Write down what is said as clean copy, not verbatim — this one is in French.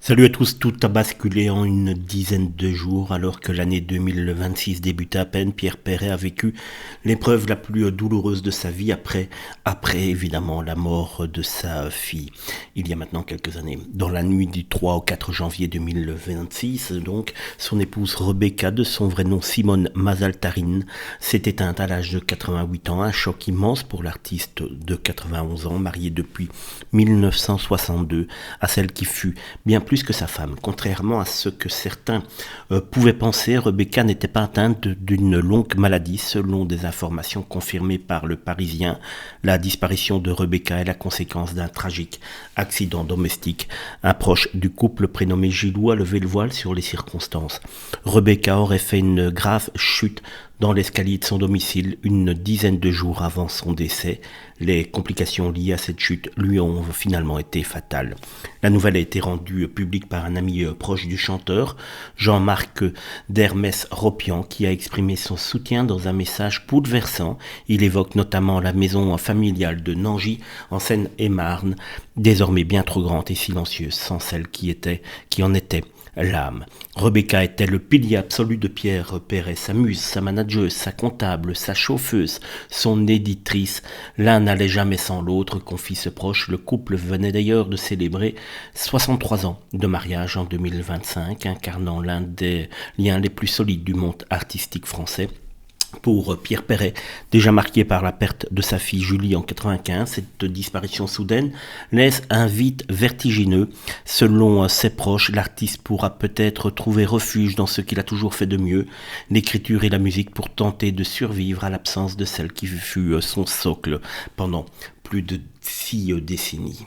Salut à tous, tout a basculé en une dizaine de jours alors que l'année 2026 débutait à peine. Pierre Perret a vécu l'épreuve la plus douloureuse de sa vie après évidemment la mort de sa fille il y a maintenant quelques années. Dans la nuit du 3 au 4 janvier 2026, donc, son épouse Rebecca, de son vrai nom Simone Mazaltarine, s'est éteinte à l'âge de 88 ans. Un choc immense pour l'artiste de 91 ans, marié depuis 1962 à celle qui fut bien plus que sa femme. Contrairement à ce que certains pouvaient penser, Rebecca n'était pas atteinte d'une longue maladie. Selon des informations confirmées par le Parisien, la disparition de Rebecca est la conséquence d'un tragique accident domestique. Un proche du couple prénommé Gilou a levé le voile sur les circonstances. Rebecca aurait fait une grave chute dans l'escalier de son domicile une dizaine de jours avant son décès. Les complications liées à cette chute lui ont finalement été fatales. La nouvelle a été rendue publique par un ami proche du chanteur, Jean-Marc Dermès-Ropian, qui a exprimé son soutien dans un message bouleversant. Il évoque notamment la maison familiale de Nangy, en Seine-et-Marne, désormais bien trop grande et silencieuse, sans celle qui en était l'âme. Rebecca était le pilier absolu de Pierre Perret, sa muse, sa manageuse, sa comptable, sa chauffeuse, son éditrice. L'un n'allait jamais sans l'autre, confie ce proche. Le couple venait d'ailleurs de célébrer 63 ans de mariage en 2025, incarnant l'un des liens les plus solides du monde artistique français. Pour Pierre Perret, déjà marqué par la perte de sa fille Julie en 95, cette disparition soudaine laisse un vide vertigineux. Selon ses proches, l'artiste pourra peut-être trouver refuge dans ce qu'il a toujours fait de mieux, l'écriture et la musique, pour tenter de survivre à l'absence de celle qui fut son socle pendant plus de 6 décennies.